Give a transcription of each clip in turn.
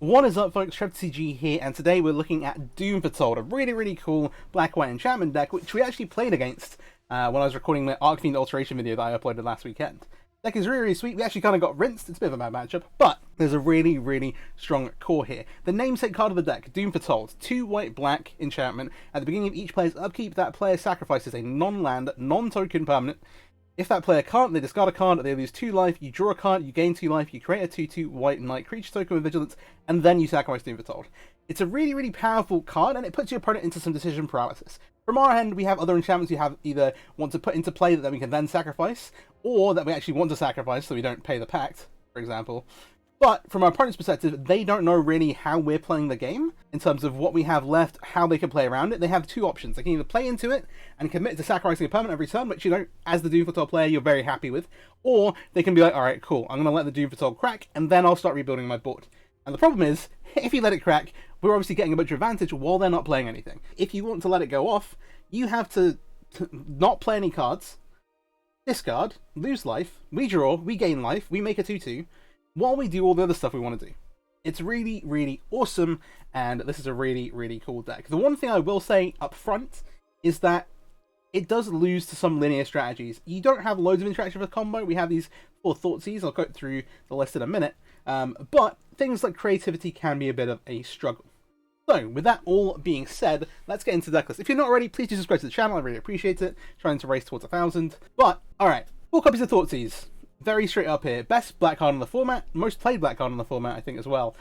What is up, folks? TG here, and today we're looking at Doom Foretold, a really cool black-white enchantment deck, which we actually played against when I was recording my Arcfiend alteration video that I uploaded last weekend. Deck is really sweet. We actually kind of got rinsed. It's a bit of a bad matchup, but there's a really strong core here. The namesake card of the deck, Doom Foretold, 2 white-black enchantment. At the beginning of each player's upkeep, that player sacrifices a non-land, non-token permanent. If that player can't, they discard a card, they lose 2 life, you draw a card, you gain 2 life, you create a 2/2 white knight creature token with vigilance, and then you sacrifice Doom Foretold. It's a really powerful card, and it puts your opponent into some decision paralysis. From our end, we have other enchantments we have either want to put into play that we can then sacrifice, or that we actually want to sacrifice so we don't pay the Pact, for example. But from our opponent's perspective, they don't know really how we're playing the game in terms of what we have left, how they can play around it. They have 2 options. They can either play into it and commit to sacrificing a permanent every turn, which, you know, as the Doom Foretold player, you're very happy with. Or they can be like, alright, cool, I'm going to let the Doom Foretold crack, and then I'll start rebuilding my board. And the problem is, if you let it crack, we're obviously getting a bunch of advantage while they're not playing anything. If you want to let it go off, you have to not play any cards, discard, lose life, we draw, we gain life, we make a 2/2, while we do all the other stuff we want to do. It's really awesome, and this is a really cool deck. The one thing I will say up front is that it does lose to some linear strategies. You don't have loads of interaction with combo. We have these 4 Thoughtseize. I'll go through the list in a minute. But things like creativity can be a bit of a struggle. So, with that all being said, let's get into the deck list. If you're not already, please do subscribe to the channel. I really appreciate it. Trying to race towards 1,000. But, alright. 4 copies of Thoughtseize. Very straight up here. Best black card on the format. Most played black card on the format, I think, as well.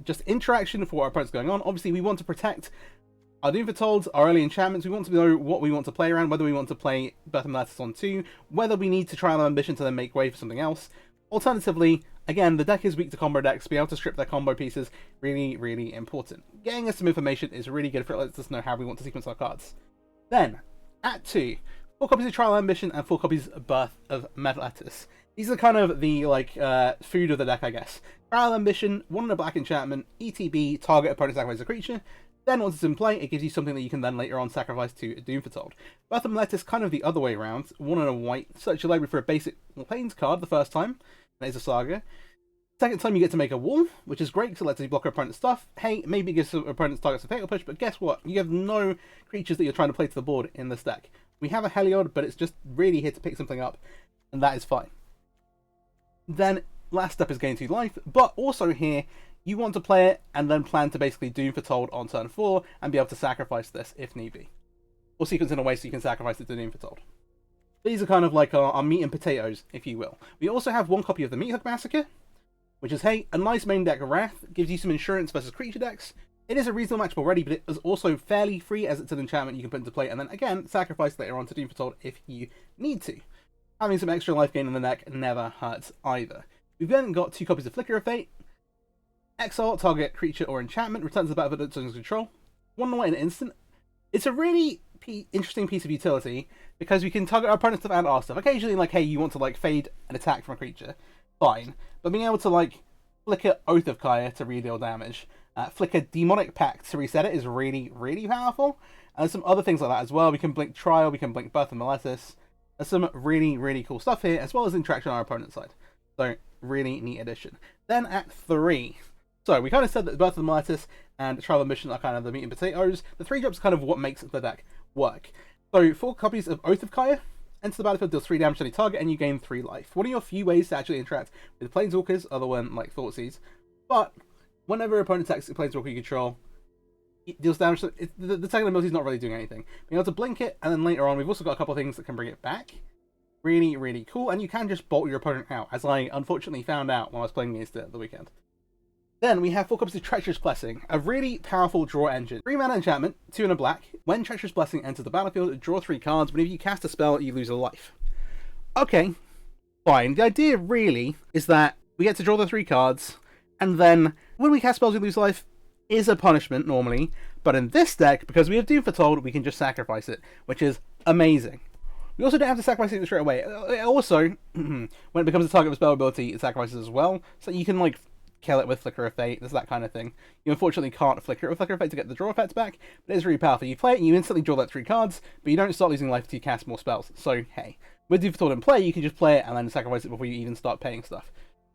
Just interaction for what our opponent's going on. Obviously, we want to protect our Doom Foretold, our early enchantments. We want to know what we want to play around, whether we want to play Birth of Meletis on 2, whether we need to Trial of Ambition to then make way for something else. Alternatively, again, the deck is weak to combo decks. Being able to strip their combo pieces, really important. Getting us some information is really good for it lets us know how we want to sequence our cards. Then, at 2, 4 copies of Trial of Ambition and 4 copies of Birth of Meletis. These are kind of the, food of the deck, I guess. Trial of Ambition, 1 in a black enchantment, ETB, target opponent sacrifice a creature. Then once it's in play, it gives you something that you can then later on sacrifice to Doom Foretold. Birth of Meletis, kind of the other way around. 1 in a white, search your library for a basic Plains card the first time. That is a saga. Second time you get to make a wall, which is great because it lets you block your opponent's stuff. Hey, maybe it gives your opponent's targets a fatal push, but guess what? You have no creatures that you're trying to play to the board in this deck. We have a Heliod, but it's just really here to pick something up, and that is fine. Then, last step is gain 2 life, but also here, you want to play it and then plan to basically Doom Foretold on turn 4 and be able to sacrifice this if need be. Or sequence in a way so you can sacrifice it to Doom Foretold. These are kind of like our meat and potatoes, if you will. We also have 1 copy of the Meathook Massacre, which is, hey, a nice main deck Wrath, gives you some insurance versus creature decks. It is a reasonable matchup already, but it is also fairly free as it's an enchantment you can put into play and then, again, sacrifice later on to Doom Foretold if you need to. Having some extra life gain in the deck never hurts either. We've then got 2 copies of Flicker of Fate. Exile, target creature or enchantment, returns the battlefield under control. 1 white in an instant. It's a really interesting piece of utility, because we can target our opponent's stuff and our stuff. Occasionally, like, hey, you want to, fade an attack from a creature. Fine. But being able to, flicker Oath of Kaya to redeal damage, flicker Demonic Pact to reset it is really powerful. And there's some other things like that as well. We can blink Trial, we can blink Birth of Meletis. There's some really cool stuff here, as well as interaction on our opponent's side. So, really neat addition. Then at 3. So, we kind of said that Birth of Meletis and Trial of Ambition are kind of the meat and potatoes. The 3 drops are kind of what makes the deck work. So, 4 copies of Oath of Kaya. Enter the battlefield, deals 3 damage to any target, and you gain 3 life. One of your few ways to actually interact with Planeswalkers, other than, Thoughtseize. But, whenever your opponent attacks the Planeswalker you control, it deals damage to the second ability is not really doing anything. Being able to blink it, and then later on, we've also got a couple of things that can bring it back. Really cool, and you can just bolt your opponent out, as I unfortunately found out when I was playing against it at the weekend. Then we have 4 copies of Treacherous Blessing, a really powerful draw engine. 3 mana enchantment, 2 in a black. When Treacherous Blessing enters the battlefield, draw 3 cards. Whenever you cast a spell, you lose a life. Okay, fine. The idea really is that we get to draw the 3 cards, and then when we cast spells, we lose life is a punishment normally. But in this deck, because we have Doom Foretold, we can just sacrifice it, which is amazing. We also don't have to sacrifice it straight away. Also, when it becomes a target of a spell ability, it sacrifices as well. So you can, kill it with Flicker of Fate, there's that kind of thing. You unfortunately can't flicker it with Flicker of Fate to get the draw effects back, but it is really powerful. You play it and you instantly draw that 3 cards, but you don't start losing life until you cast more spells. So, hey, with Doom Foretold in play, you can just play it and then sacrifice it before you even start paying stuff.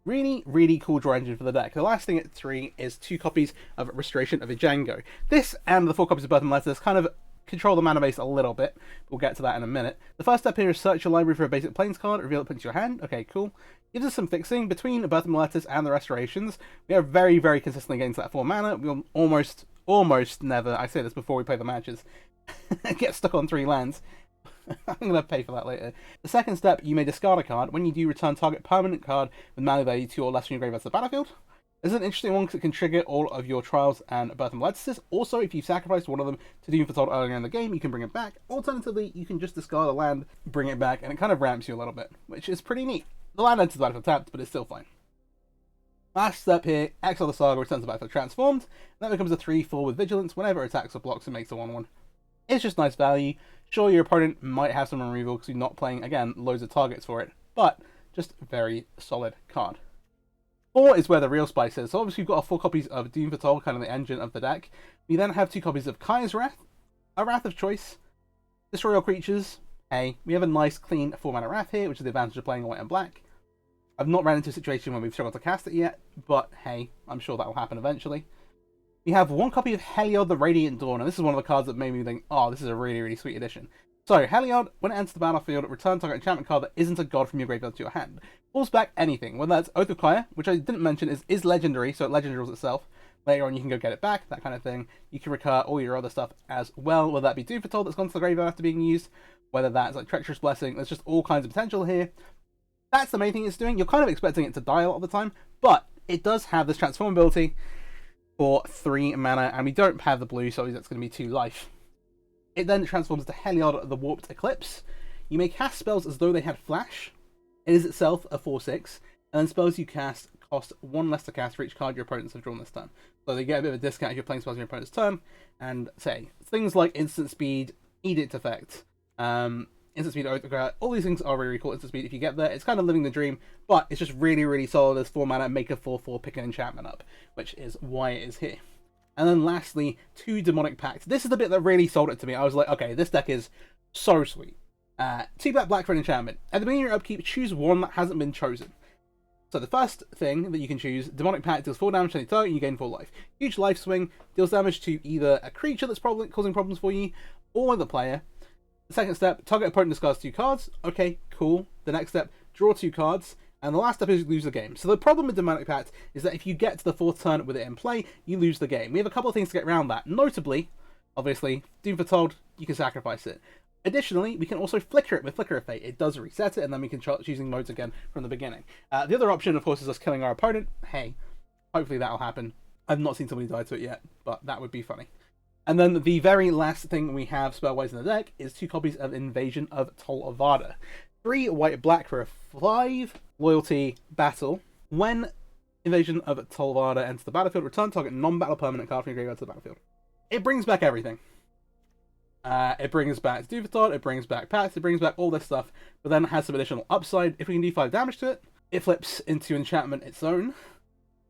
Really, really cool draw engine for the deck. The last thing at 3 is 2 copies of Restoration of Django. This and the 4 copies of Birth and Letters kind of control the mana base a little bit. We'll get to that in a minute. The first step here is search your library for a basic Plains card, reveal it, put it into your hand. Okay, cool. Gives us some fixing. Between Birth and Letters and the Restorations, we are very, very consistently against that 4 mana. We'll almost never, I say this before we play the matches, get stuck on 3 lands. I'm going to pay for that later. The second step, you may discard a card. When you do, return target permanent card with mana value 2 or less from your graveyard to the battlefield. This is an interesting one because it can trigger all of your Trials and Birth and Letters. Also, if you sacrificed one of them to Doom Foretold earlier in the game, you can bring it back. Alternatively, you can just discard a land, bring it back, and it kind of ramps you a little bit, which is pretty neat. The land enters the battlefield tapped, but it's still fine. Last step here, exile the Saga, returns the battlefield transformed. That becomes a 3/4 with Vigilance whenever it attacks or blocks and makes a 1/1. It's just nice value. Sure, your opponent might have some removal because you're not playing, again, loads of targets for it, but just a very solid card. 4 is where the real spice is. So obviously we've got 4 copies of Doom Foretold, kind of the engine of the deck. We then have 2 copies of Kaya's Wrath, a Wrath of choice, destroy all creatures. Hey, we have a nice clean 4 mana Wrath here, which is the advantage of playing white and black. I've not ran into a situation where we've struggled to cast it yet, but hey, I'm sure that will happen eventually. We have 1 copy of Heliod the Radiant Dawn, and this is one of the cards that made me think, oh, this is a really, really sweet addition. So, Heliod, when it enters the battlefield, return target enchantment card that isn't a god from your graveyard to your hand. Pulls back anything, whether that's Oath of Kaya, which I didn't mention is legendary, so it legendary rules itself. Later on you can go get it back, that kind of thing. You can recur all your other stuff as well, whether that be Doom Foretold that's gone to the graveyard after being used, whether that's like Treacherous Blessing. There's just all kinds of potential here. That's the main thing it's doing. You're kind of expecting it to die a lot of the time, but it does have this transform ability for 3 mana, and we don't have the blue, so that's going to be 2 life. It then transforms to Heliod the Warped Eclipse. You may cast spells as though they had flash. It is itself a 4/6, and then spells you cast cost 1 less to cast for each card your opponents have drawn this turn. So they get a bit of a discount if you're playing spells on your opponent's turn, and say, things like Instant Speed, Edict Effect, Instant Speed, all these things are really cool. Instant Speed, if you get there, it's kind of living the dream, but it's just really, really solid as 4 mana, make a 4/4, pick an enchantment up, which is why it is here. And then lastly, 2 Demonic Pact. This is the bit that really sold it to me. I was like, okay, this deck is so sweet. 2 black for an enchantment. At the beginning of your upkeep, choose one that hasn't been chosen. So the first thing that you can choose, Demonic Pact, deals 4 damage to any target and you gain 4 life. Huge life swing, deals damage to either a creature that's causing problems for you, or the player. The second step, target opponent discards 2 cards. Okay, cool. The next step, draw 2 cards. And the last step is lose the game. So the problem with Demonic Pact is that if you get to the 4th turn with it in play, you lose the game. We have a couple of things to get around that. Notably, obviously, Doom Foretold, you can sacrifice it. Additionally, we can also flicker it with Flicker of Fate. It does reset it, and then we can start choosing modes again from the beginning. The other option, of course, is us killing our opponent. Hey, hopefully that'll happen. I've not seen somebody die to it yet, but that would be funny. And then the very last thing we have spell-wise in the deck is 2 copies of Invasion of Tol Avada. 3 white-black for a 5 loyalty battle. When Invasion of Tol Avada enters the battlefield, return target non-battle permanent card from your graveyard to the battlefield. It brings back everything. It brings back Doom Foretold, it brings back Pact, it brings back all this stuff, but then it has some additional upside. If we can do 5 damage to it, it flips into enchantment its own.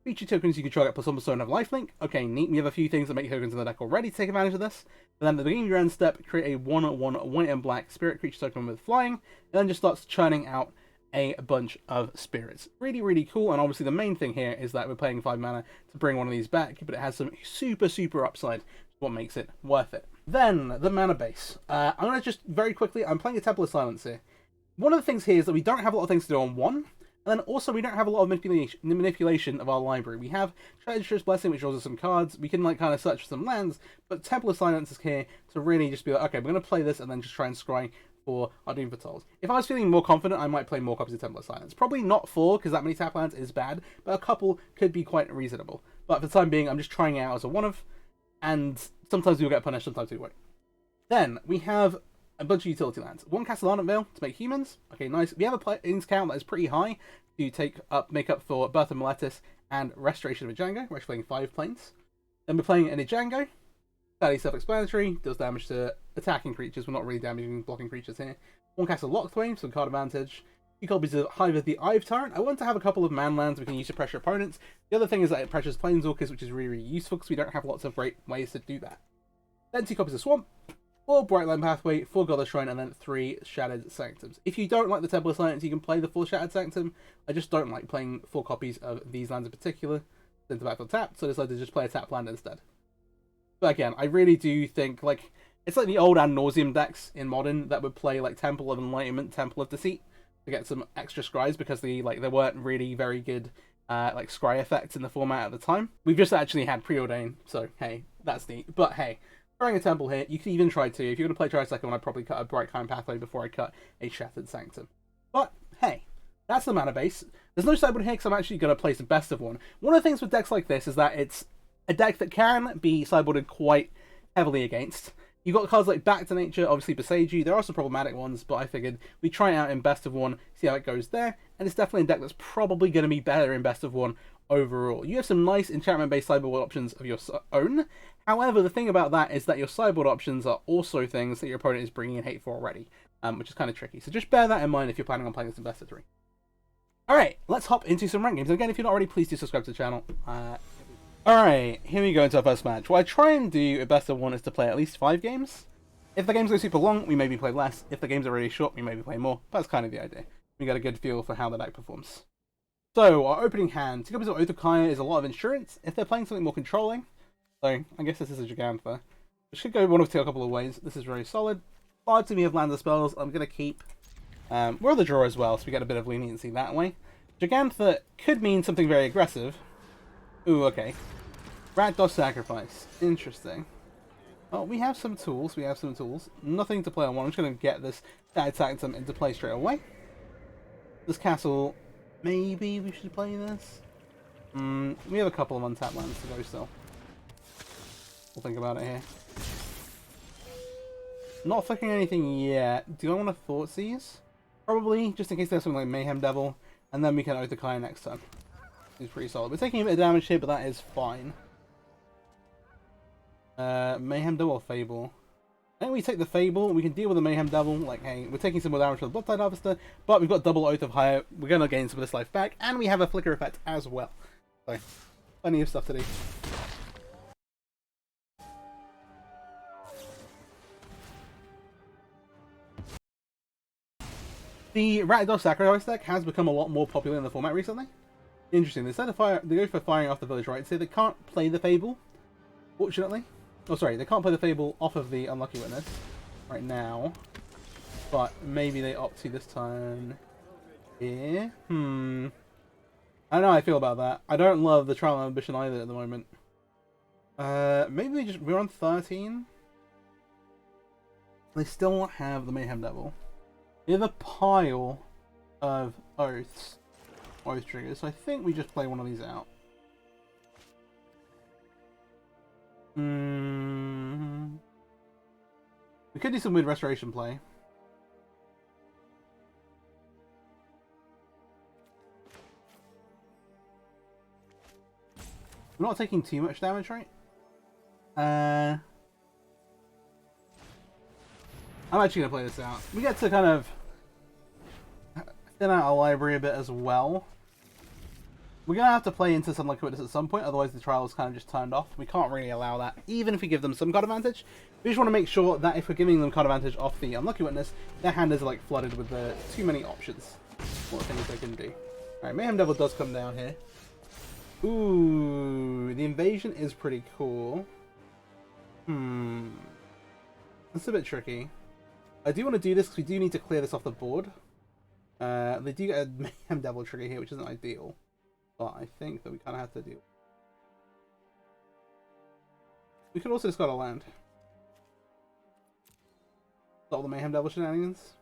Feature tokens you can target plus 1 persona of lifelink. Okay, neat. We have a few things that make tokens in the deck already to take advantage of this. But then at the beginning of your end step, create a 1/1 white and black spirit creature token with flying, and then just starts churning out a bunch of spirits. Really, really cool, and obviously the main thing here is that we're paying 5 mana to bring one of these back, but it has some super, super upside, what makes it worth it. Then, the mana base. I'm going to just, very quickly, I'm playing a Temple of Silence here. One of the things here is that we don't have a lot of things to do on 1, and then also we don't have a lot of manipulation of our library. We have Treacherous Blessing, which draws us some cards. We can like kind of search for some lands, but Temple of Silence is here to really just be like, okay, we're going to play this and then just try and scry for our Doom Foretold. If I was feeling more confident, I might play more copies of Temple of Silence. Probably not 4, because that many tap lands is bad, but a couple could be quite reasonable. But for the time being, I'm just trying it out as a one-of, and sometimes we'll get punished, sometimes we won't. Then, we have a bunch of utility lands. 1 Castellan Vale to make humans. Okay, nice. We have a plains count that is pretty high to make up for Birth of Meletis and Restoration of Django. We're actually playing 5 plains. Then we're playing an Django. Fairly self-explanatory. Does damage to attacking creatures. We're not really damaging blocking creatures here. 1 Castle Lockthwain, some card advantage. 2 copies of Hive of the Ive Tyrant. I want to have a couple of man lands we can use to pressure opponents. The other thing is that it pressures Planeswalkers, which is really, really useful because we don't have lots of great ways to do that. Then 2 copies of Swamp. 4 Bright Line Pathway, 4 Godless Shrine, and then 3 Shattered Sanctums. If you don't like the Temple of Silence, you can play the full Shattered Sanctum. I just don't like playing 4 copies of these lands in particular into battlefield tapped, so I decided to just play a tap land instead. But again, I really do think, like, it's like the old Ad Nauseam decks in Modern that would play, like, Temple of Enlightenment, Temple of Deceit to get some extra scries, because there weren't really very good, like, scry effects in the format at the time. We've just actually had Preordain, so, hey, that's neat. But, hey, throwing a Temple here, you could even try to. If you're going to play Tri-Second one, I'd probably cut a Bright Kind Pathway before I cut a Shattered Sanctum. But, hey, that's the mana base. There's no sideboard here because I'm actually going to play some Best of One. One of the things with decks like this is that it's a deck that can be sideboarded quite heavily against. You've got cards like Back to Nature, obviously Boseiju. There are some problematic ones, but I figured we'd try it out in Best of One, see how it goes there. And it's definitely a deck that's probably going to be better in Best of One overall. You have some nice enchantment-based sideboard options of your own. However, the thing about that is that your sideboard options are also things that your opponent is bringing in hate for already, which is kind of tricky. So just bear that in mind if you're planning on playing this in Best of 3. Alright, let's hop into some ranked games. And again, if you're not already, please do subscribe to the channel. Alright, here we go into our first match. What I try and do at Best of One is to play at least 5 games. If the games go super long, we maybe play less. If the games are really short, we maybe play more. That's kind of the idea. We get a good feel for how the deck performs. So, our opening hand, 2 copies of Oath of Kaya is a lot of insurance. If they're playing something more controlling, so I guess this is a Gigantha, which could go one of a couple of ways. This is very solid. 5 to me of Land of Spells, I'm going to keep. We're on the draw as well, so we get a bit of leniency that way. Gigantha could mean something very aggressive. Ooh, okay. Rakdos Sacrifice. Interesting. Well, we have some tools. Nothing to play on one. I'm just going to get this Shattered Sanctum into play straight away. This castle, maybe we should play this. We have a couple of untapped lands to go still. We'll think about it here. Not flicking anything yet. Do I want to Thoughtseize? Probably, just in case there's something like Mayhem Devil. And then we can Oath of Kaya next turn. It's pretty solid. We're taking a bit of damage here, but that is fine. Mayhem Devil or Fable? I think we take the Fable. We can deal with the Mayhem Devil. Like, hey, we're taking some more damage from the Bloodtide Harvester, but we've got double Oath of Kaya. We're going to gain some of this life back, and we have a Flicker effect as well. So, plenty of stuff to do. The Rakdos Sacrifice deck has become a lot more popular in the format recently. Interesting. They go for firing off the Village Rites here. They can't play the Fable, fortunately. Oh, sorry, they can't play the Fable off of the Unlucky Witness right now. But maybe they opt to this time here. I don't know how I feel about that. I don't love the Trial of Ambition either at the moment. Maybe we're on 13. They still have the Mayhem Devil. They have a pile of oath triggers, so I think we just play one of these out. We could do some weird restoration play. We're not taking too much damage, right? I'm actually going to play this out. We get to kind of thin out our library a bit as well. We're going to have to play into some Unlucky Witness at some point, otherwise the trial is kind of just turned off. We can't really allow that, even if we give them some card advantage. We just want to make sure that if we're giving them card advantage off the Unlucky Witness, their hand is like flooded with too many options. What things they can do. Alright, Mayhem Devil does come down here. Ooh, the invasion is pretty cool. That's a bit tricky. I do want to do this because we do need to clear this off the board. They do get a Mayhem Devil trigger here, which isn't ideal. But I think that we kind of have to deal. We could also discard a land. Stop the Mayhem Devil shenanigans.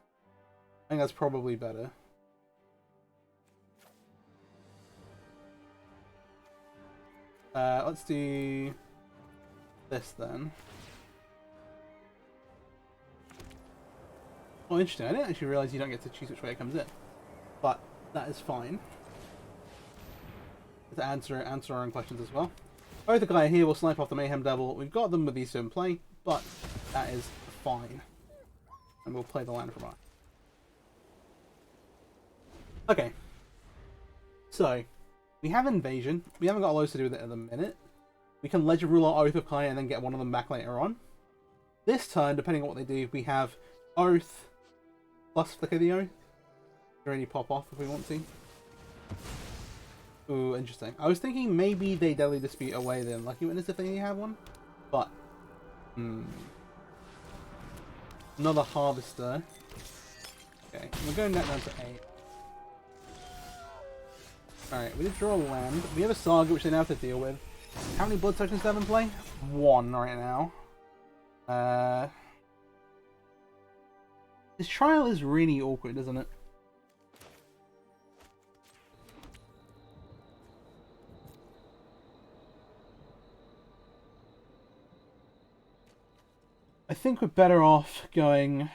I think that's probably better. Let's do this then. Oh, interesting. I didn't actually realize you don't get to choose which way it comes in. But that is fine. To answer our own questions as well. Both the guy here will snipe off the Mayhem Devil. We've got them with these two in play, but that is fine. And we'll play the land from our. Okay. So, we have Invasion. We haven't got loads to do with it at the minute. We can Legend Rule our Oath of Kaya and then get one of them back later on. This turn, depending on what they do, we have Oath plus Flicker the Oath. Already pop off if we want to. Ooh, interesting. I was thinking maybe they Deadly Dispute away the Unlucky Witness if they have one, but another Harvester. Okay, we're going that down to 8. Alright, we did draw a land. We have a Saga which they now have to deal with. How many blood tokens do they have in play? 1 right now. This trial is really awkward, isn't it? I think we're better off going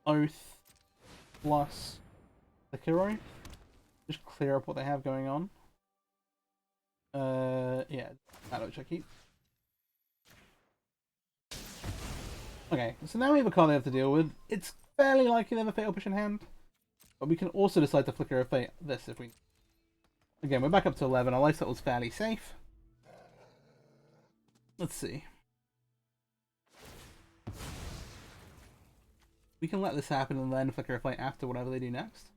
Oath plus the Kiro. Just clear up what they have going on. Yeah, that which I keep. Okay, so now we have a card they have to deal with. It's fairly likely they have a Fatal Push in hand, but we can also decide to Flicker of Fate this if we. Again, we're back up to 11. Our life settle's fairly safe. Let's see. We can let this happen and then Flicker of Fate after whatever they do next.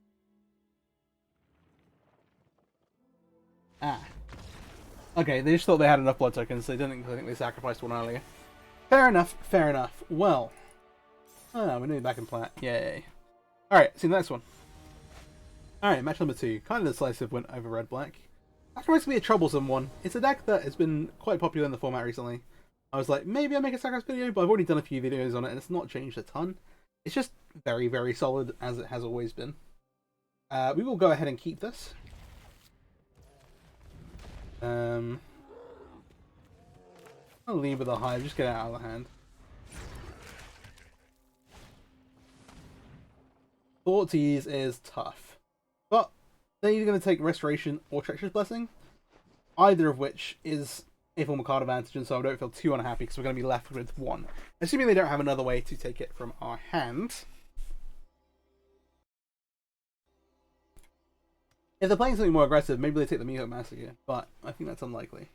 Ah. Okay, they just thought they had enough blood tokens, so they didn't think they sacrificed one earlier. Fair enough, fair enough. Well. Oh, we're nearly back in plat. Yay. Alright, see the next one. Alright, match number 2. Kind of decisive win over red-black. That reminds me of a troublesome one. It's a deck that has been quite popular in the format recently. I was like, maybe I'll make a sacrifice video, but I've already done a few videos on it and it's not changed a ton. It's just very, very solid, as it has always been. We will go ahead and keep this. I'll leave with a Hive, just get it out of the hand. Thought to use is tough. But they're either going to take Restoration or Treacherous Blessing. Either of which is a form of card advantage, and so I don't feel too unhappy because we're going to be left with 1. Assuming they don't have another way to take it from our hand. If they're playing something more aggressive, maybe they take the Mihawk Massacre, but I think that's unlikely.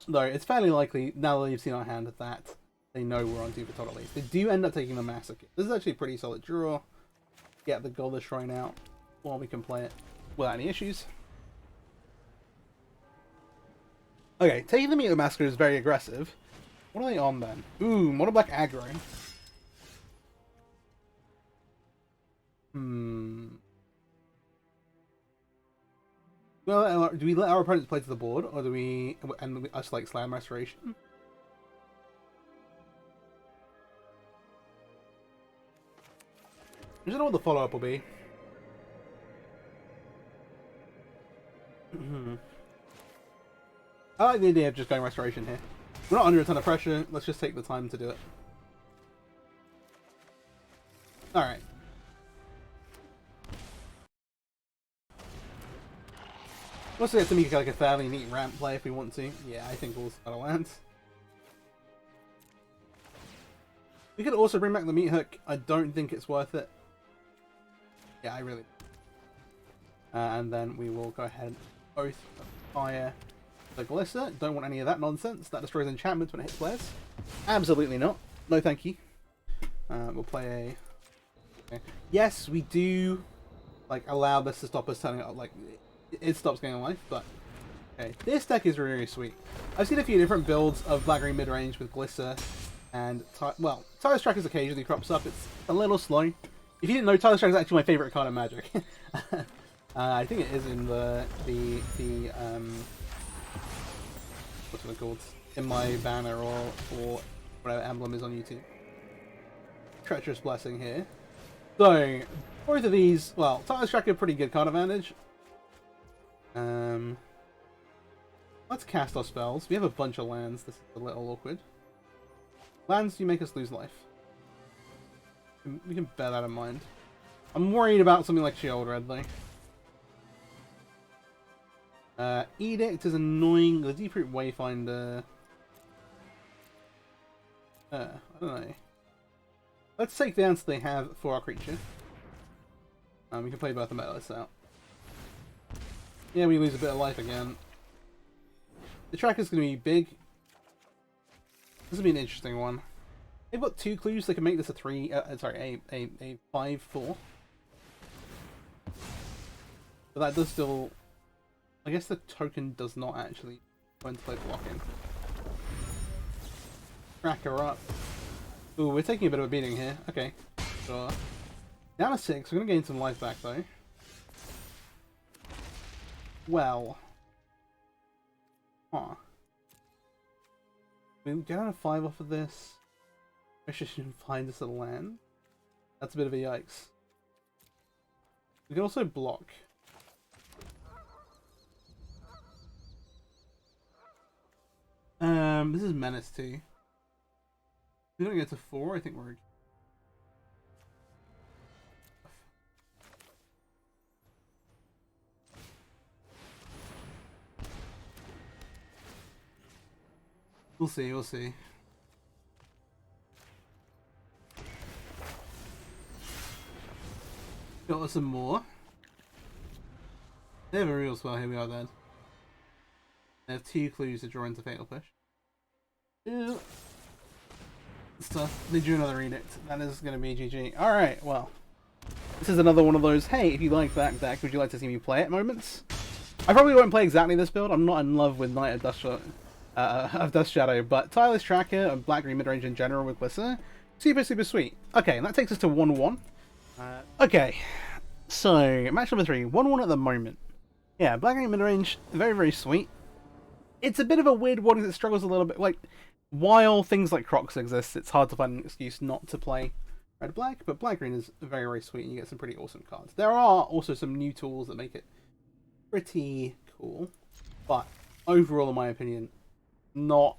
Though, it's fairly likely, now that you've seen our hand, that they know we're on Doom Foretold at least. They do end up taking the Massacre. This is actually a pretty solid draw. Get the Golden Shrine out while we can play it without any issues. Okay, taking the Mihawk Massacre is very aggressive. What are they on then? Ooh, Mono Black Aggro. Well, do we let our opponents play to the board, or do we and us like slam Restoration? I don't know what the follow-up will be. I like the idea of just going Restoration here. We're not under a ton of pressure, let's just take the time to do it. Alright. Also get to make like a fairly neat ramp play if we want to. Yeah, I think we'll start a land. We could also bring back the Meat Hook. I don't think it's worth it. Yeah, I really. And then we will go ahead, Oath of Fire the Glissa. Don't want any of that nonsense. That destroys enchantments when it hits players. Absolutely not. No, thank you. We'll play a. Okay. Yes, we do like allow this to stop us turning up. Like it stops getting life, but okay. This deck is really, really sweet. I've seen a few different builds of black-green mid-range with Glissa, and well, Tile Strikers occasionally crops up. It's a little slow. If you didn't know, Tile Strike is actually my favorite card in Magic. I think it is in the what's it called? In my banner or whatever emblem is on YouTube. Treacherous Blessing here. So both of these, well, Tile Strike are pretty good card advantage. Let's cast our spells. We have a bunch of lands. This is a little awkward. Lands do make us lose life. We can bear that in mind. I'm worried about something like Shield Red though. Edict is annoying. The Deep Root Wayfinder. I don't know. Let's take the answer they have for our creature. We can play both the Metalists out. Yeah, we lose a bit of life again. The tracker's going to be big. This will be an interesting one. They've got 2 clues. They can make this a 5/4. But that does still... I guess the token does not actually go into play blocking. Tracker up. Ooh, we're taking a bit of a beating here. Okay, sure. Down to 6. We're going to gain some life back though. Well. Huh. We get down to 5 off of this. I should find us a land. That's a bit of a yikes. We can also block. This is Menace too. We don't get to 4, I think we're... We'll see, we'll see. Got us some more. They have a real spell, here we are then. They have 2 clues to draw into Fatal Push. Yeah. Stuff. They drew another Edict. That is going to be GG. Alright, well. This is another one of those, hey, if you like that deck, would you like to see me play it moments? I probably won't play exactly this build. I'm not in love with Knight of Dust Shadow, but Tireless Tracker and Black-Green Midrange in general with Glister, super, super sweet. Okay, and that takes us to 1-1. Okay, so, match number 3, 1-1 at the moment. Yeah, Black-Green Midrange, very, very sweet. It's a bit of a weird one because it struggles a little bit, like, while things like Crocs exist, it's hard to find an excuse not to play red-black, but black-green is very, very sweet and you get some pretty awesome cards. There are also some new tools that make it pretty cool, but overall, in my opinion, not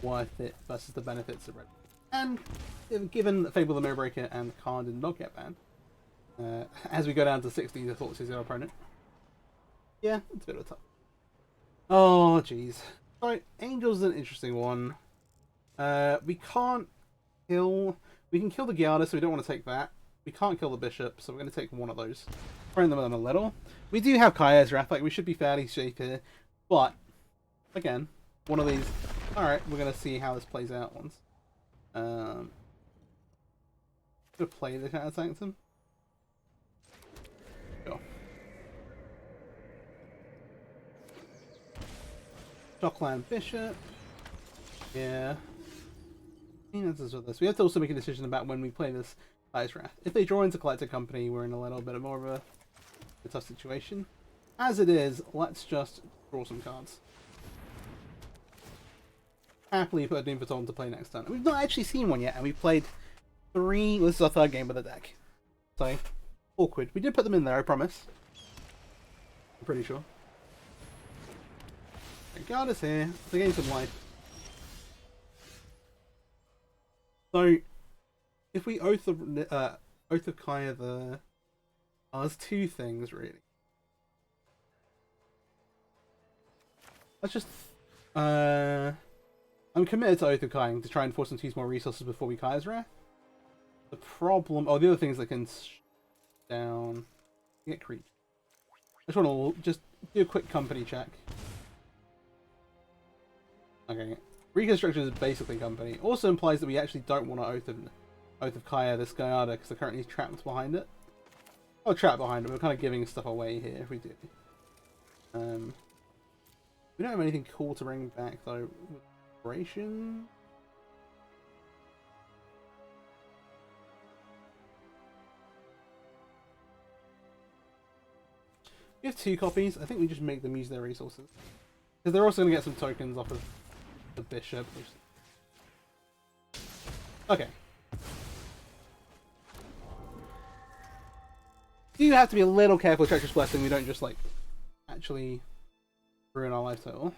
worth it versus the benefits of red. And given that Fable the Mirrorbreaker and Khan did not get banned, as we go down to 16, I thought to zero opponent. Yeah, it's a bit of a tough. Oh, jeez. So, Angel's an interesting one. We can't kill... We can kill the Giada, so we don't want to take that. We can't kill the Bishop, so we're going to take one of those. Throw them a little. We do have Kaya's Wrath, like we should be fairly safe here. But, again, one of these... Alright, we're going to see how this plays out once. Gonna play the Shadow Sanctum. Sure. Shockland Bishop. Yeah. That's with this. We have to also make a decision about when we play this Ice Wrath. If they draw into Collector Company, we're in a little bit more of a tough situation. As it is, let's just draw some cards. Happily put a Doom Foretold to play next turn. We've not actually seen one yet, and we've played 3... This is our 3rd game with the deck. So, awkward. We did put them in there, I promise. I'm pretty sure. Guard is here. To gain some life. So, if we Oath of Kaya the... Oh, there's 2 things, really. Let's just... I'm committed to Oath of Kaya to try and force them to use more resources before we Kaya's Wrath. The problem... Oh, the other things that can... Down... Get creep. I just want to just do a quick company check. Okay. Reconstruction is basically company. Also implies that we actually don't want to Oath of Kaya this Gaiada because they're currently trapped behind it. Oh, trapped behind it. We're kind of giving stuff away here if we do. We don't have anything cool to bring back though. Vibration. We have 2 copies. I think we just make them use their resources because they're also going to get some tokens off of the Bishop. Okay. You have to be a little careful with Treacherous Blessing. We don't just like actually ruin our life total.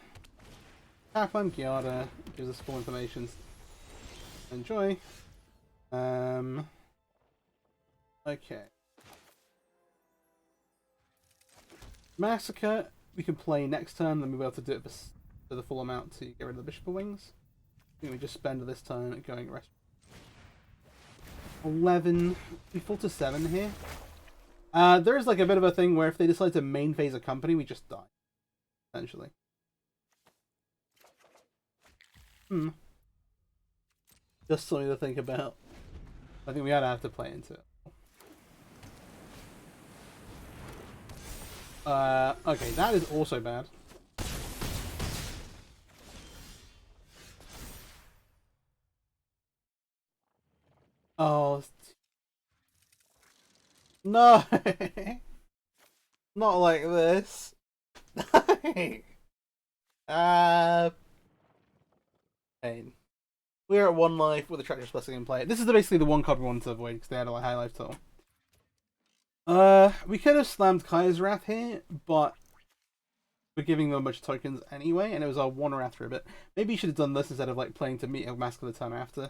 Pathfind Giada gives us full information. Enjoy. Okay. Massacre we can play next turn, then we'll be able to do it for the full amount to get rid of the Bishop of Wings. I think we just spend this turn going rest. 11. We fall to 7 here. There is like a bit of a thing where if they decide to main phase a company, we just die. Essentially. Just something to think about. I think we gotta have to play into it. Okay, that is also bad. Oh. No! Not like this. Pain. We're at 1 life with a Treacherous Blessing in play. This is basically the one card we wanted to avoid because they had a high life total. We could have slammed Kaya's Wrath here, but we're giving them a bunch of tokens anyway, and it was our 1 Wrath for a bit. Maybe you should have done this instead of like playing to meet a Mask of the turn after.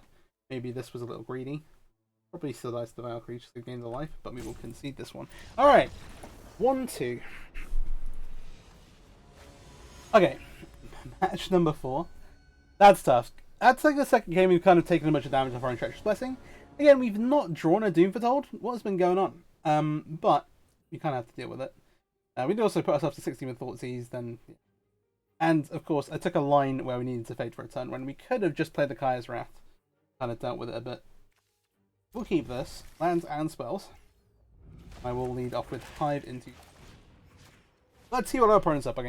Maybe this was a little greedy. Probably still dies to the Valkyrie just to gain the life, but we will concede this one. Alright. 1-2. Okay. Match number 4. That's tough. That's like the second game we've kind of taken a bunch of damage off our Treacherous Blessing. Again, we've not drawn a Doom Foretold. What has been going on? But we kind of have to deal with it. We did also put ourselves to 16 with Thoughtseize, then... Yeah. And, of course, I took a line where we needed to fade for a turn, when we could have just played the Kaya's Wrath. Kind of dealt with it a bit. We'll keep this. Lands and spells. I will lead off with Hive into... Let's see what our opponent's up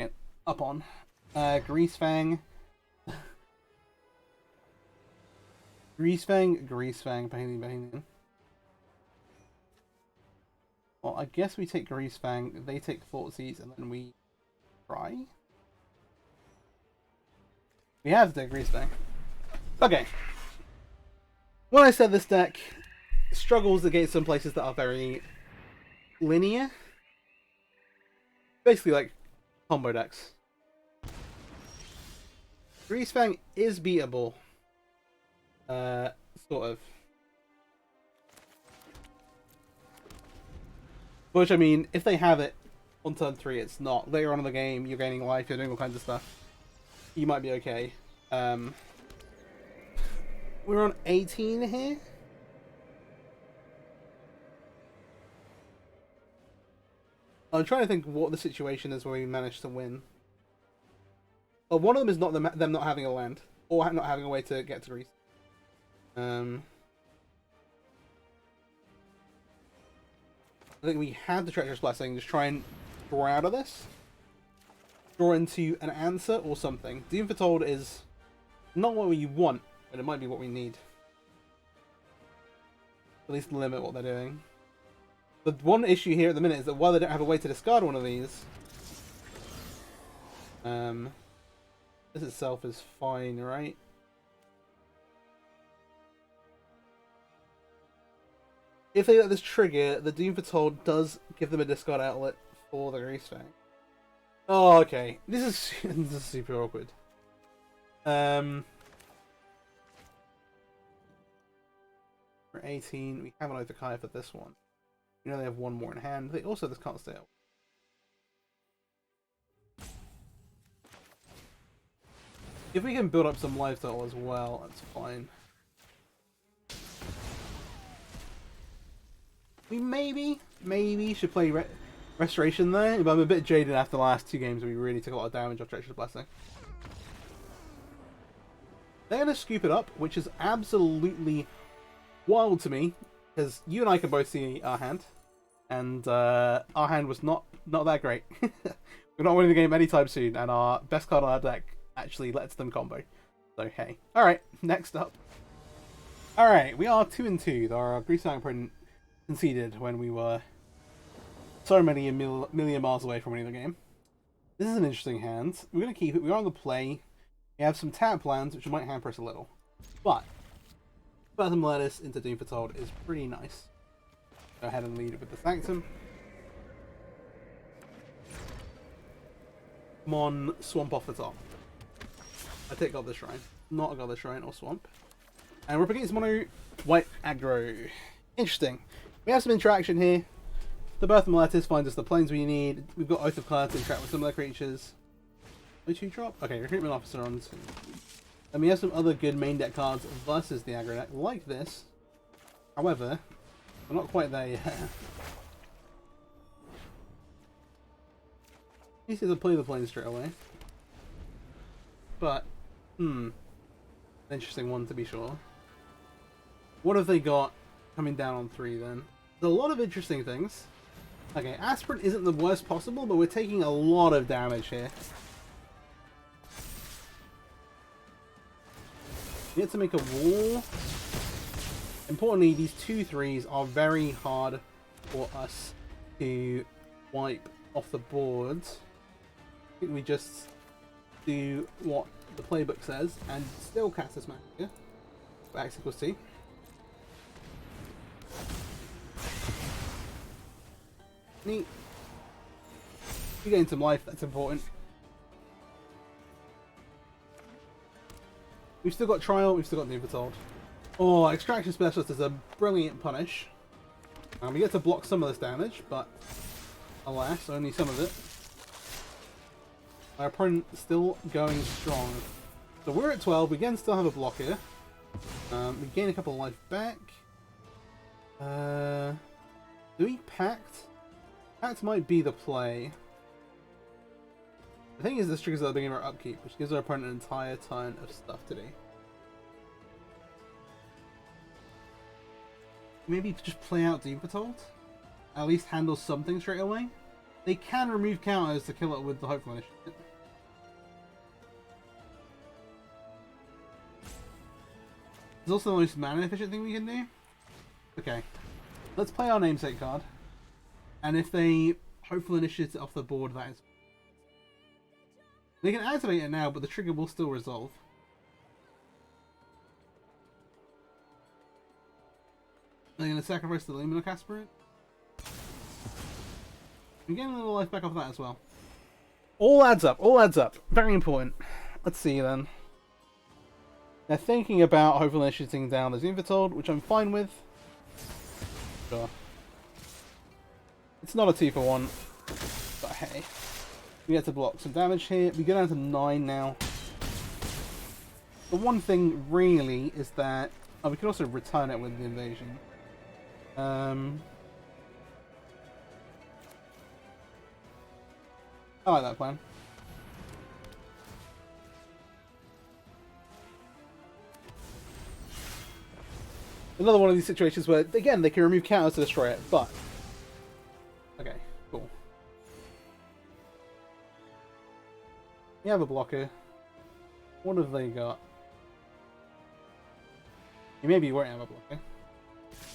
on. Greasefang. Greasefang, Bahanian. Well, I guess we take Greasefang, they take Thoughtseize, and then we try? We have to take Greasefang. Okay. When I said this deck struggles against some places that are very linear. Basically like combo decks. Greasefang is beatable. Sort of. Which, I mean, if they have it on turn 3, it's not. Later on in the game, you're gaining life, you're doing all kinds of stuff. You might be okay. We're on 18 here. I'm trying to think what the situation is where we managed to win. Well, one of them is not them not having a land, or not having a way to get to Greece. I think we had the Treacherous Blessing, just try and draw out of this. Draw into an answer or something. Doom Foretold is not what we want, but it might be what we need. At least limit what they're doing. The one issue here at the minute is that while they don't have a way to discard one of these, this itself is fine, right? If they let this trigger, the Doom Foretold does give them a discard outlet for the Greasefang. Oh, okay. This is super awkward. We're 18. We have an Othakaya for this one. We know they have one more in hand. They also just can't stay out. If we can build up some life total as well, that's fine. We maybe should play Restoration there, but I'm a bit jaded after the last 2 games. We really took a lot of damage off Treacherous Blessing. They're going to scoop it up, which is absolutely wild to me, because you and I can both see our hand, and our hand was not that great. We're not winning the game anytime soon, and our best card on our deck actually lets them combo. So hey. Alright, next up. Alright, we are 2-2. Our Greasefang opponent conceded when we were so many million miles away from winning the game. This is an interesting hand. We're going to keep it. We are on the play. We have some tap plans, which might hamper us a little. But Phantom Lettuce into Doom Foretold is pretty nice. Go ahead and lead it with the Sanctum. Come on, Swamp off the top. I take Godless Shrine. Not a Godless Shrine or Swamp. And we're up against mono white aggro. Interesting. We have some interaction here. The Birth of Lettuce finds us the planes we need. We've got Oath of Claire to interact with similar creatures. We 2-drop? Okay, Recruitment Officer on 2. And we have some other good main deck cards versus the aggro deck, like this. However, we're not quite there yet. Easy to play the plane straight away. But, Interesting one to be sure. What have they got coming down on 3 then? There's a lot of interesting things. Okay, Aspirin isn't the worst possible, but we're taking a lot of damage here. We have to make a wall. Importantly, these 2/3s are very hard for us to wipe off the board. I think we just do what the playbook says and still cast this magic here. X equals T. Neat. You gain some life, that's important. We've still got Trial, we've still got Doom Foretold. Oh, Extraction Specialist is a brilliant punish. We get to block some of this damage, but alas, only some of it. Our opponent still going strong. So we're at 12, we again still have a block here. We gain a couple of life back. Do we Pact? Pact might be the play. The thing is, this triggers at the beginning of our upkeep, which gives our opponent an entire ton of stuff to do. Maybe just play out Doom Foretold? At least handle something straight away? They can remove counters to kill it with the Hopeful Initiative. There's also the most mana efficient thing we can do. Okay. Let's play our namesake card. And if they Hopeful Initiative off the board, that is... They can activate it now, but the trigger will still resolve. They're going to sacrifice the Lumina Aspirant. I'm getting a little life back off that as well. All adds up, all adds up. Very important. Let's see then. They're thinking about hopefully shooting down the Doom Foretold, which I'm fine with. Sure. It's not a 2-for-1, but hey. We get to block some damage here. We go down to 9 now. The one thing really is that... Oh, we can also return it with the invasion. I like that plan. Another one of these situations where, again, they can remove counters to destroy it, but... Okay, cool. We have a blocker. What have they got? You maybe won't have a blocker.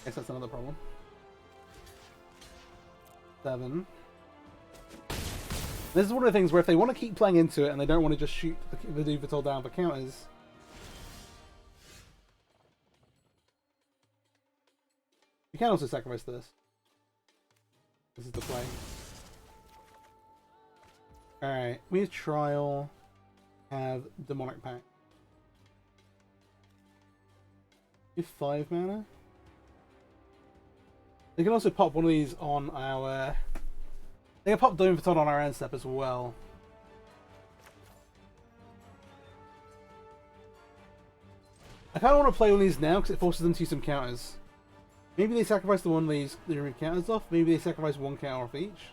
Guess that's another problem. 7. This is one of the things where if they want to keep playing into it and they don't want to just shoot the Doom Foretold down for counters, you can also sacrifice this. This is the play. Alright, we have Trial, have Demonic Pact. You have 5 mana? They can also pop one of these on our... They can pop Doom Foretold on our end step as well. I kind of want to play one of these now because it forces them to use some counters. Maybe they sacrifice the one of these they remove counters off. Maybe they sacrifice 1 counter off each.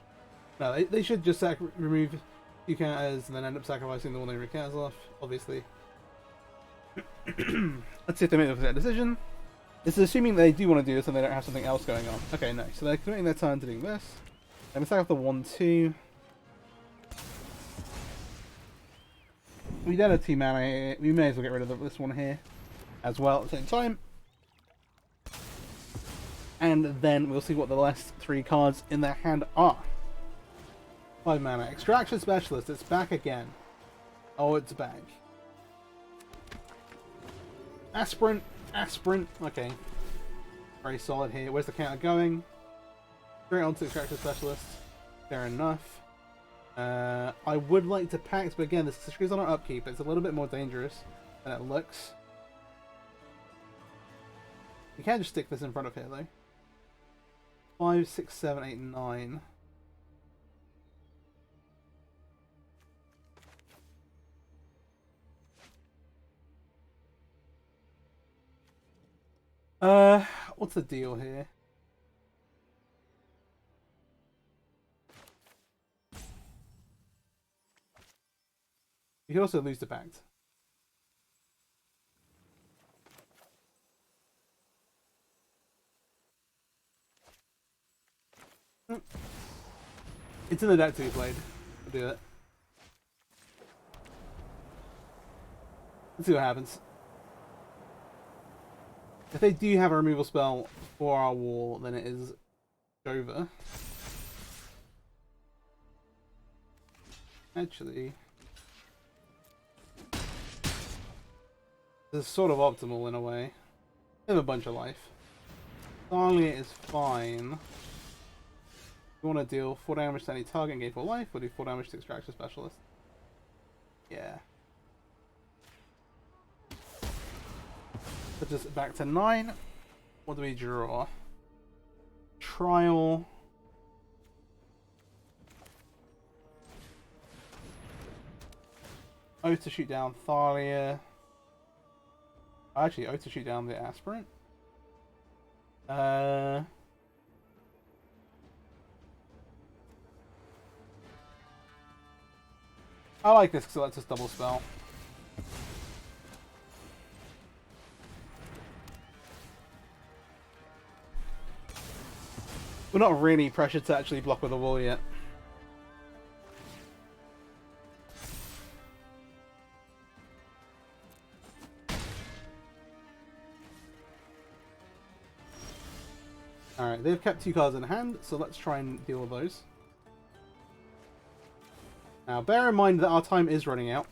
No, they should just remove 2 counters and then end up sacrificing the one they remove counters off, obviously. Let's see if they make that decision. This is assuming they do want to do this and they don't have something else going on. Okay, no. So they're committing their time to doing this. Let me sack off the 1/2. We don't have 2 mana here. We may as well get rid of this one here as well at the same time. And then we'll see what the last 3 cards in their hand are. 5 mana. Extraction Specialist. It's back again. Oh, it's back. Aspirant. Aspirant. Okay. Very solid here. Where's the counter going? Straight on to Extraction Specialist. Fair enough. I would like to Pact, but again, this screws on our upkeep. It's a little bit more dangerous than it looks. You can just stick this in front of here, though. 5, 6, 7, 8, 9. What's the deal here? You can also lose the Pact. It's in the deck to be played. I'll do it. Let's see what happens. If they do have a removal spell for our wall, then it is over. Actually, this is sort of optimal in a way. They have a bunch of life. Thalia is fine. You want to deal 4 damage to any target and gain 4 life, or do 4 damage to Extraction Specialist? Yeah. Put us back to 9. What do we draw? Trial. Oath to shoot down Thalia. Actually, Oath to shoot down the Aspirant. I like this because it lets us double spell. We're not really pressured to actually block with a wall yet. Alright, they've kept 2 cards in hand, so let's try and deal with those. Now, bear in mind that our time is running out.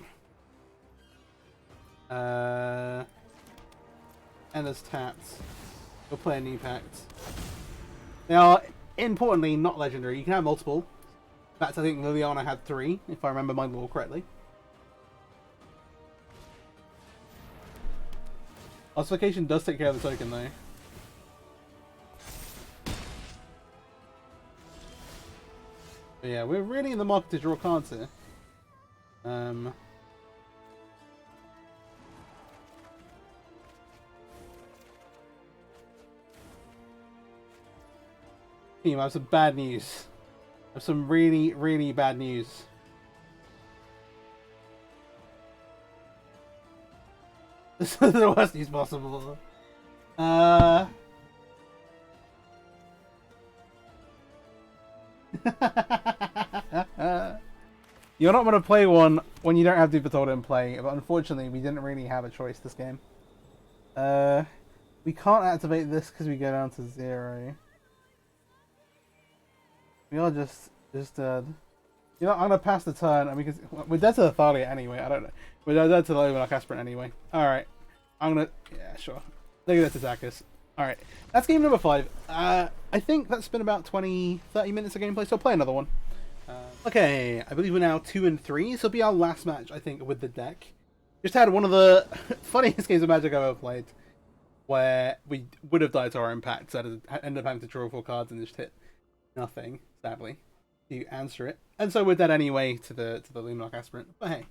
Ender's tapped. We'll play a new Pact. They are, importantly, not legendary. You can have multiple. In fact, I think Liliana had 3, if I remember my lore correctly. Ossification does take care of the token, though. But yeah, we're really in the market to draw cards here. Team, I have some bad news. I have some really, really bad news. This is the worst news possible. You're not going to play one when you don't have Doom Foretold in play, but unfortunately we didn't really have a choice this game. We can't activate this because we go down to 0. We are just dead. You know, I'm gonna pass the turn, and we're dead to the Thalia anyway. I don't know. We're dead to the Overlock Aspirant anyway. All right, yeah, sure. They're gonna attack us. All right, that's game number 5. I think that's been about 20-30 minutes of gameplay. So I'll play another one. Okay, I believe we're now 2 and 3. So it'll be our last match, I think, with the deck. Just had one of the funniest games of Magic I've ever played, where we would have died to our impact, so I ended up having to draw 4 cards and just hit nothing, sadly, to answer it. And so we're dead anyway to the Luminarch Aspirant. But hey,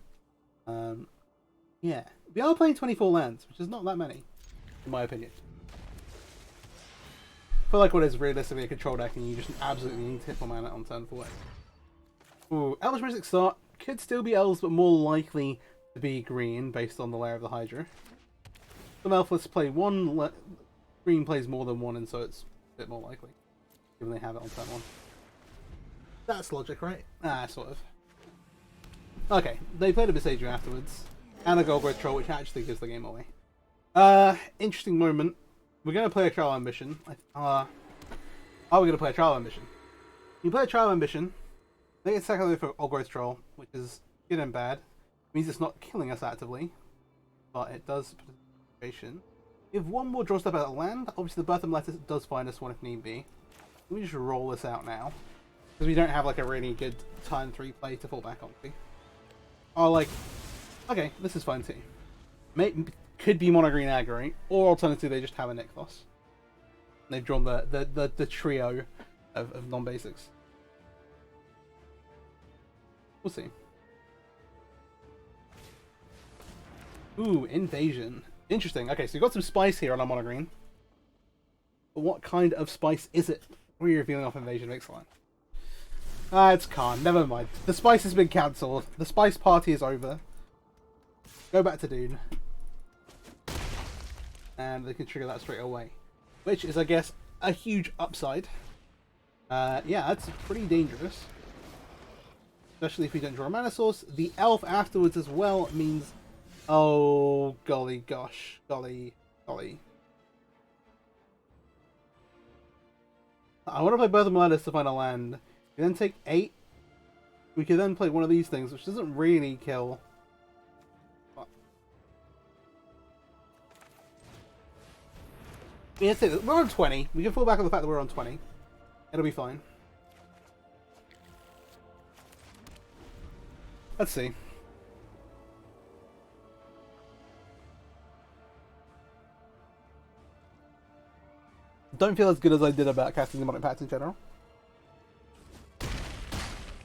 yeah, we are playing 24 lands, which is not that many, in my opinion. I feel like what is realistically a control deck, and you just absolutely need to hit 4 mana on turn 4. Ooh, Elvish Mystic Start could still be elves, but more likely to be green based on the layer of the Hydra. Some elfless play 1, green plays more than 1, and so it's a bit more likely, given they have it on turn 1. That's logic, right? Ah, sort of. Okay, they played a Besage afterwards, and a Gold Troll, which actually gives the game away. Interesting moment. We're going to play a Trial Ambition. Are we going to play a Trial Ambition? You play a Trial Ambition, they get secondly for Old Troll, which is good and bad. It means it's not killing us actively, but it does put us in a situation. We have 1 more draw step out of land. Obviously, the Birtham Lettuce does find us one if need be. Let me just roll this out now, because we don't have like a really good turn 3 play to fall back onto. Oh, like, okay, this is fine too. Could be mono green aggro, or alternatively they just have a Nykthos. They've drawn the trio of non-basics. We'll see. Ooh, Invasion. Interesting. Okay, so we've got some spice here on our mono green. But what kind of spice is it? We're revealing off Invasion. Excellent. It's Khan. Never mind. The spice has been cancelled. The spice party is over. Go back to Dune. And they can trigger that straight away. Which is, I guess, a huge upside. Yeah, that's pretty dangerous. Especially if we don't draw a mana source. The elf afterwards as well means... Oh, golly gosh. Golly. Golly. I want to play both of my letters to find a land. We then take 8. We could then play one of these things, which doesn't really kill. Yeah, we're on 20. We can fall back on the fact that we're on 20. It'll be fine. Let's see. Don't feel as good as I did about casting the Demonic Pact in general.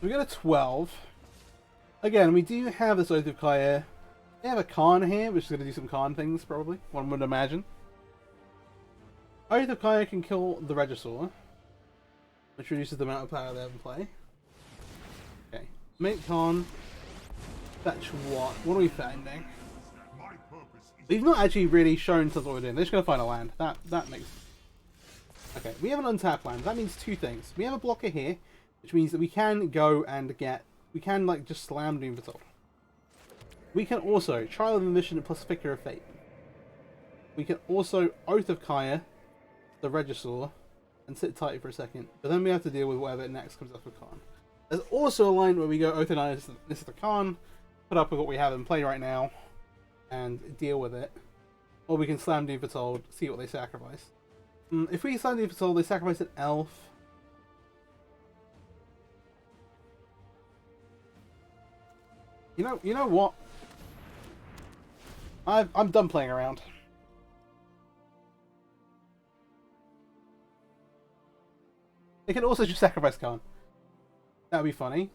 We got a 12. Again, we do have this Oath of Kaya. We have a Khan here, which is going to do some Khan things, probably. One would imagine. Oath of Kaya can kill the Regisaur, which reduces the amount of power they have in play. Okay. Make Khan. Fetch what? What are we finding? We've not actually really shown us what we're doing. They're just going to find a land. That makes... Okay, we have an untapped land. That means two things. We have a blocker here, which means that we can go and get... We can, like, just slam Doom Foretold. We can also Trial of the Mission plus Figure of Fate. We can also Oath of Kaya the Regisaur and sit tight for a second, but then we have to deal with whatever next comes up with Khan. There's also a line where we go Oath and this is the Khan, put up with what we have in play right now, and deal with it. Or we can slam Doom Foretold, see what they sacrifice. If we slam Doom Foretold, they sacrifice an elf. You know what? I'm done playing around. They can also just sacrifice Khan. That would be funny.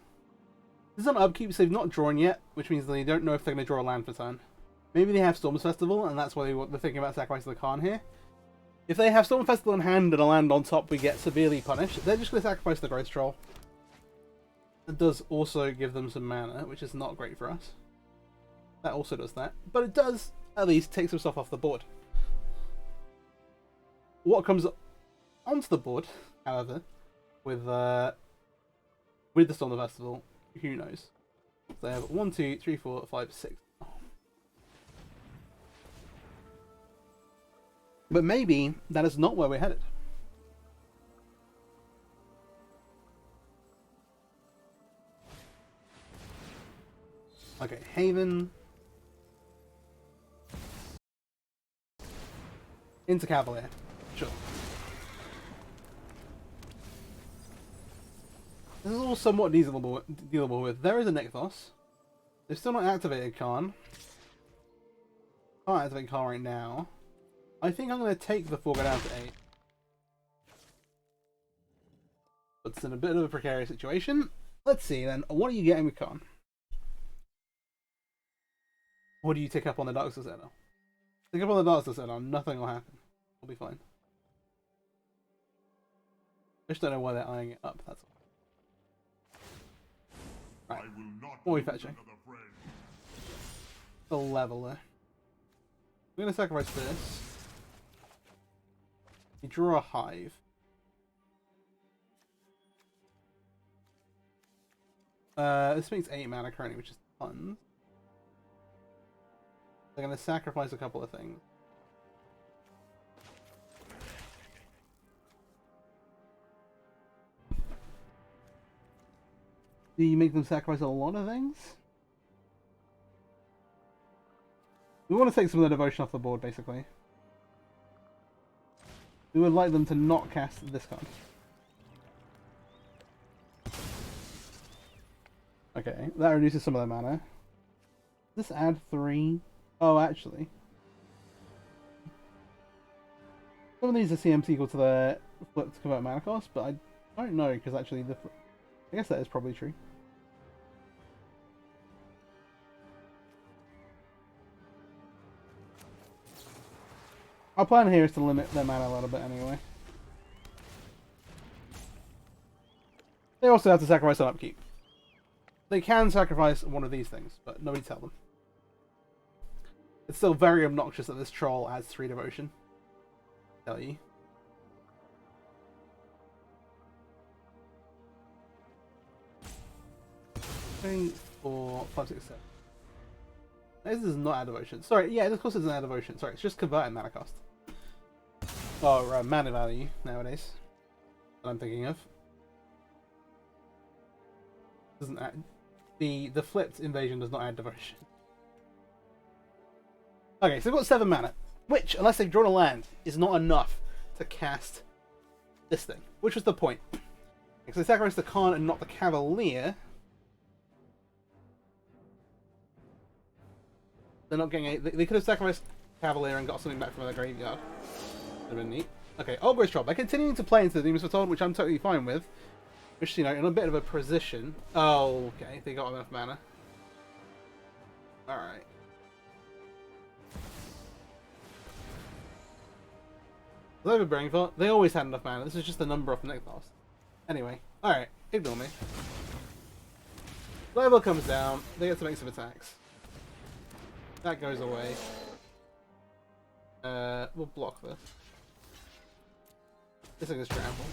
This is on upkeep, so they've not drawn yet, which means they don't know if they're going to draw a land for turn. Maybe they have Storm's Festival, and that's why they're thinking about sacrificing the Khan here. If they have Storm Festival in hand and a land on top, we get severely punished. They're just going to sacrifice the Growth Troll. It does also give them some mana, which is not great for us. That also does that. But it does, at least, take some stuff off the board. What comes onto the board, however, with the Storm Festival, who knows? So they have 1, 2, 3, 4, 5, 6. But maybe that is not where we're headed. Okay, Haven. Into Cavalier. Sure. This is all somewhat dealable with. There is a Nykthos. They've still not activated Khan. Can't activate Khan right now. I think I'm going to take the 4 go down to 8. But it's in a bit of a precarious situation. Let's see then. What are you getting with Khan? What do you tick up on the Dark Souls Center? Tick up on the Dark Souls Center, nothing will happen. We'll be fine. I just don't know why they're eyeing it up, that's all. Right. What are we fetching? The leveler. We're going to sacrifice this. You draw a Hive. This makes 8 mana currently, which is tons. They're going to sacrifice a couple of things. Do you make them sacrifice a lot of things? We want to take some of the devotion off the board, basically. We would like them to not cast this card. Okay, that reduces some of their mana. Does this add 3? Oh, actually. Some of these are CMC equal to their flip to convert mana cost, but I don't know, because actually I guess that is probably true. Our plan here is to limit their mana a little bit anyway. They also have to sacrifice an upkeep. They can sacrifice one of these things, but nobody tell them. It's still very obnoxious that this troll adds 3 devotion. Tell you. 3, 4, 5, 6, 7. This is not add devotion. Sorry, yeah, of course it's an add devotion. Sorry, it's just converting mana cost. Oh, right, mana value nowadays. That I'm thinking of. Doesn't add the flipped invasion does not add devotion. Okay, so we've got 7 mana, which, unless they've drawn a land, is not enough to cast this thing, which was the point. Because they sacrificed the Khan and not the Cavalier. They're not getting a... They could have sacrificed Cavalier and got something back from their graveyard. Would have been neat. Okay, Old Drop. They're continuing to play into the Doom Foretold, which I'm totally fine with. Which, you know, in a bit of a position. Oh, okay. They got enough mana. Alright. Over Brainfart, they always had enough mana. This is just the number off the next boss. Anyway, alright, ignore me. Level comes down, they get to make some attacks. That goes away. We'll block this. This thing is trample.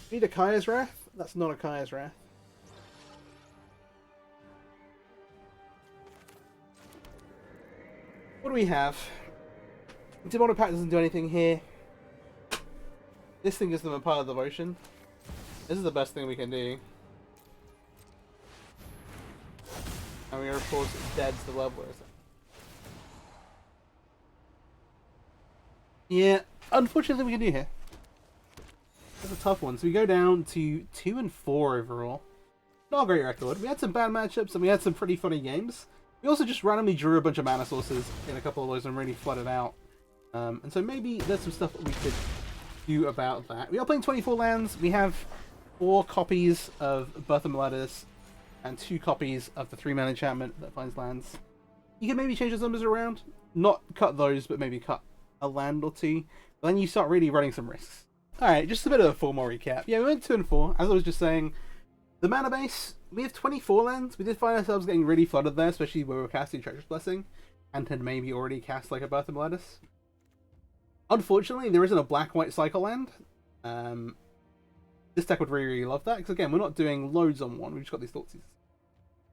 Need a Kaya's Wrath? That's not a Kaya's Wrath. What do we have? Demonic Pact doesn't do anything here. This thing gives them a pile of devotion. This is the best thing we can do. And we are of course dead to the leveler. Yeah, unfortunately we can do here. That's a tough one. So we go down to 2 and 4 overall. Not a great record. We had some bad matchups and we had some pretty funny games. We also just randomly drew a bunch of mana sources in a couple of those and really flooded out. And so maybe there's some stuff that we could do about that. We are playing 24 lands. We have 4 copies of Birth of Meletis and 2 copies of the 3-mana enchantment that finds lands. You can maybe change those numbers around. Not cut those, but maybe cut a land or 2. But then you start really running some risks. Alright, just a bit of a formal recap. Yeah, we went 2 and 4. As I was just saying, the mana base, we have 24 lands. We did find ourselves getting really flooded there, especially when we were casting Treacherous Blessing. And had maybe already cast like a Birth of Meletis. Unfortunately, there isn't a black-white cycle land. This deck would really love that, because again, we're not doing loads on one, we've just got these Thoughtseize.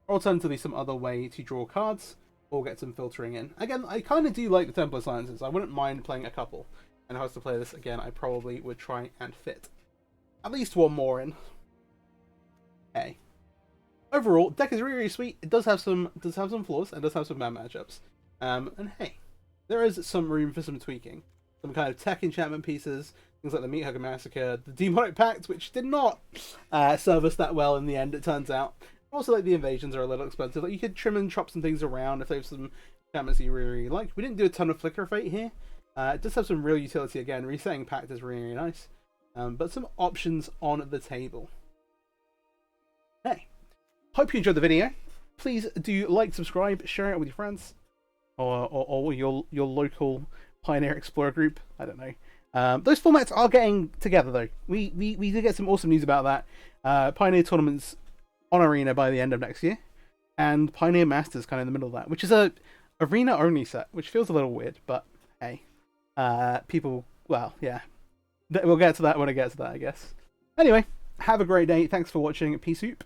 Or alternatively, some other way to draw cards, or get some filtering in. Again, I kind of do like the Temple of Silences. I wouldn't mind playing a couple. And if I was to play this again, I probably would try and fit at least one more in. Hey. Overall, deck is really, really sweet. It does have some flaws, and does have some bad matchups. And hey, there is some room for some tweaking. Some kind of tech enchantment pieces, things like the Meat Hugger Massacre, the Demonic Pact, which did not serve us that well in the end, it turns out. Also, like, the invasions are a little expensive. Like, you could trim and chop some things around if they have some enchantments that you really, really like. We didn't do a ton of Flicker of Fate here. It does have some real utility again. Resetting Pact is really, really nice. But some options on the table. Hey, hope you enjoyed the video. Please do like, subscribe, share it with your friends. Or your local Pioneer Explorer group. I don't know. Those formats are getting together though. We did get some awesome news about that. Pioneer tournaments on Arena by the end of next year, and Pioneer Masters kind of in the middle of that, which is a Arena only set, which feels a little weird, but hey, people. Well, yeah, we'll get to that when I get to that, I guess. Anyway, have a great day. Thanks for watching. Peace out.